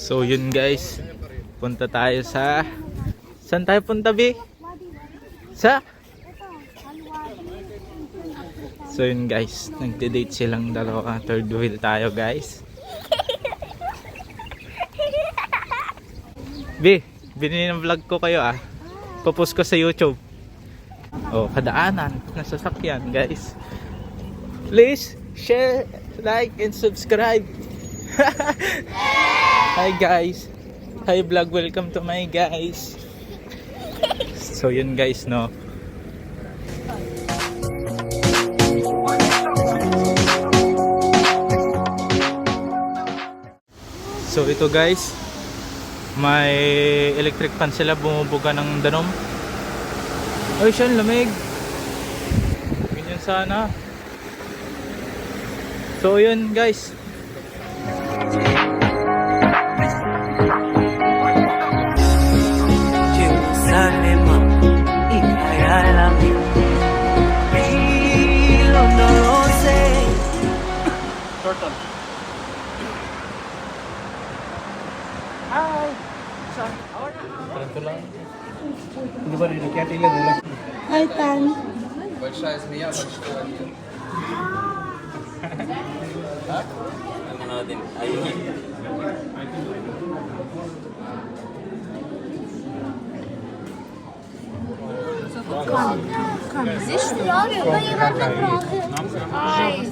So yun guys, punta tayo sa... Saan tayo punta, Bi? Sa? So yun guys, nagde-date silang dalawa. Third wheel tayo guys. Bi, binili ng vlog ko kayo ah. Papost ko sa YouTube. Oh, kadaanan ng sasakyan guys. Please share, like, and subscribe. Hi guys. Hi vlog, welcome to my guys. So yun guys, no. So ito guys, may electric fan sila, bumubuga ng danom. Ay siya, lamig. Ganyan sana. So yun guys. Hi. Hi, Tan. Большая змея, большая один. Здесь что ли? Ай.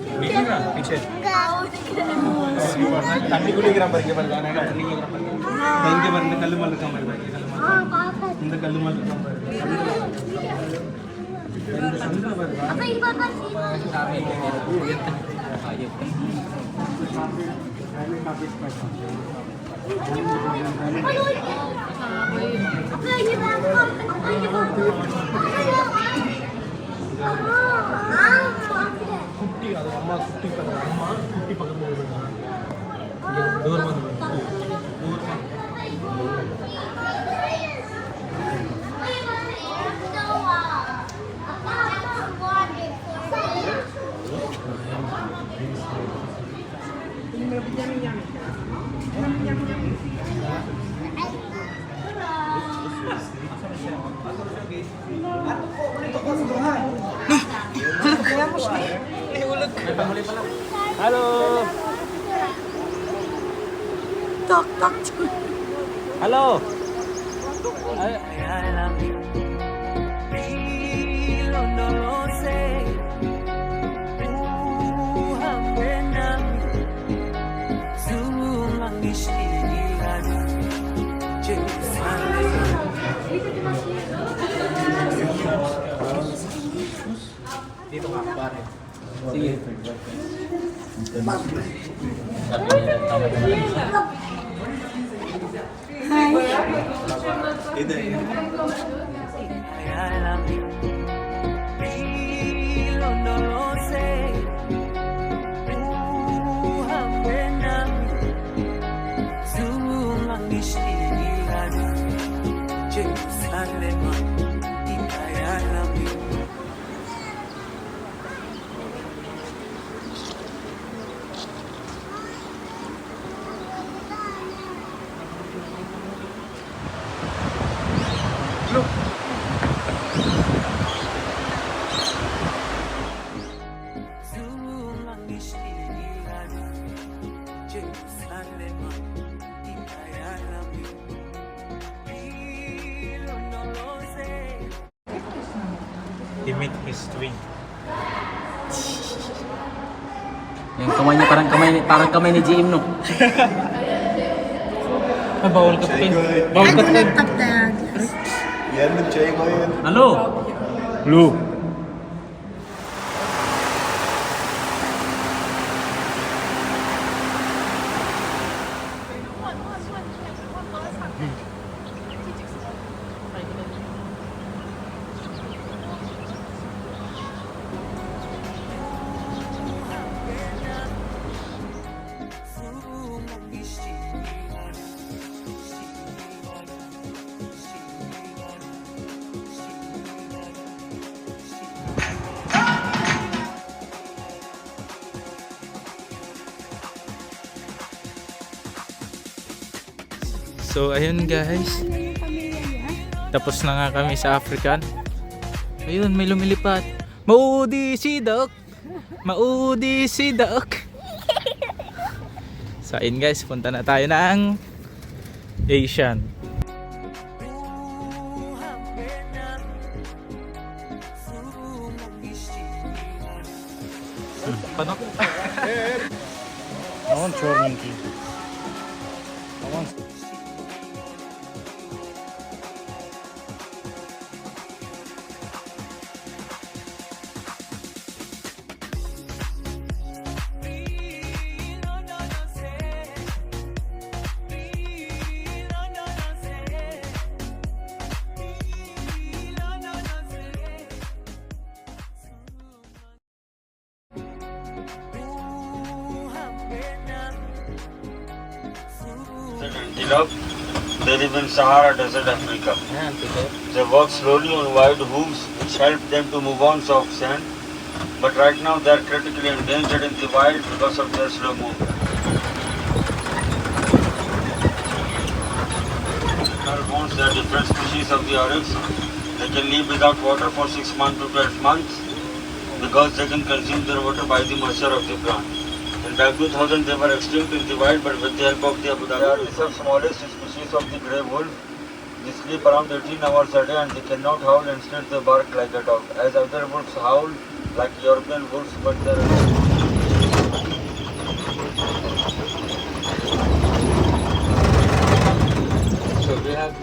Apa iba kasi? Halo. Tok, tok. Halo. Dito ka, pare. Sige. Hi. Ito eh. He met his twin. Yung kamay niya parang kamay ni GM no. Ah, bawal ka pin. Bawal ka pin. Yan, nag-check ko yun. Halo. Lu. So ayun guys, tapos na nga kami sa African. Ayun, may lumilipat. Maudi si Doc. Maudi si Doc. So ayun guys, punta na tayo ng Asian. Paano? I want черненький. I want... Antelope. They live in Sahara Desert, Africa. They walk slowly on wide hooves, which help them to move on soft sand. But right now they are critically endangered in the wild because of their slow movement. Hormones, they are different species of the oryx. They can live without water for 6 months to 12 months because they can consume their water by the moisture of the plant. In back 2000 they were extinct in the wild, but with the help of the Abu Dhabi, they are the smallest species of the grey wolf. They sleep around 18 hours a day and they cannot howl, instead they bark like a dog. As other wolves howl like European wolves, but they are So we have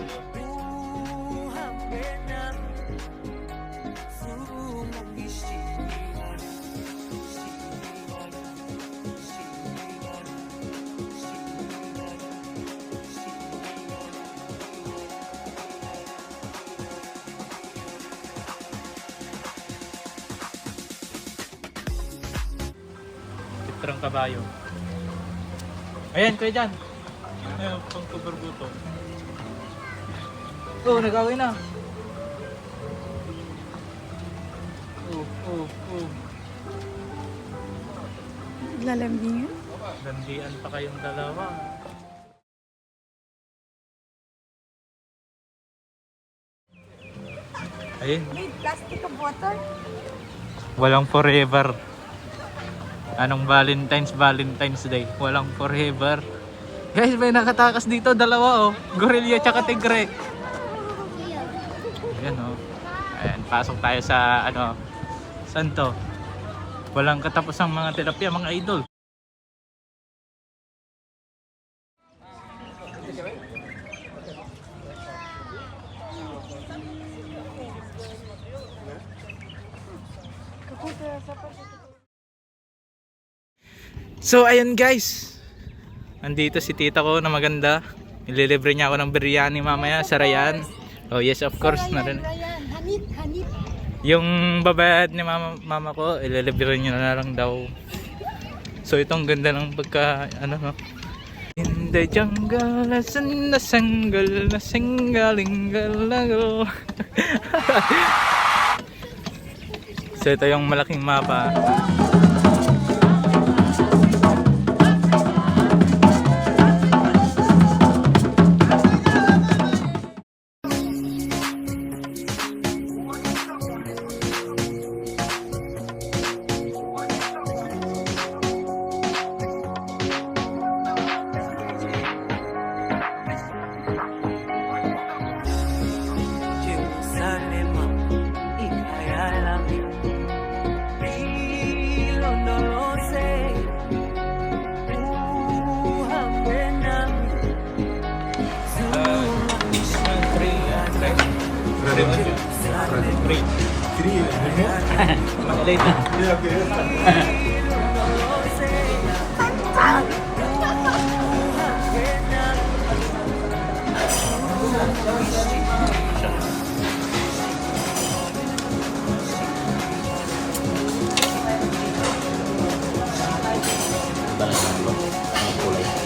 Pitrang kabayo. Ayan, kuya dyan. Ayan, pang kuberbuto. Oh, nag-away na. Oh. Lalambingan? Landian pa kayong dalawa. Ayun, May plastic of water? walang forever. Anong Valentine's Day? Walang forever. Guys, may nakatakas dito, dalawa oh. Gorilla tsaka tigre. Ayan oh. Ayan, pasok tayo sa ano, saan to? Walang katapos ang mga tilapia, mga idol. So ayun guys, andito si tita ko na maganda. Ililibre niya ako ng biryani mamaya sa Rayan. Oh yes, of course na rin. Hanip. Yung babayad ni mama ko, ililibre niya na lang daw. So itong ganda ng pagka ano no. In the jungle, na sanggal, na singgalinggalago. So ito yung malaking mapa. Kulay.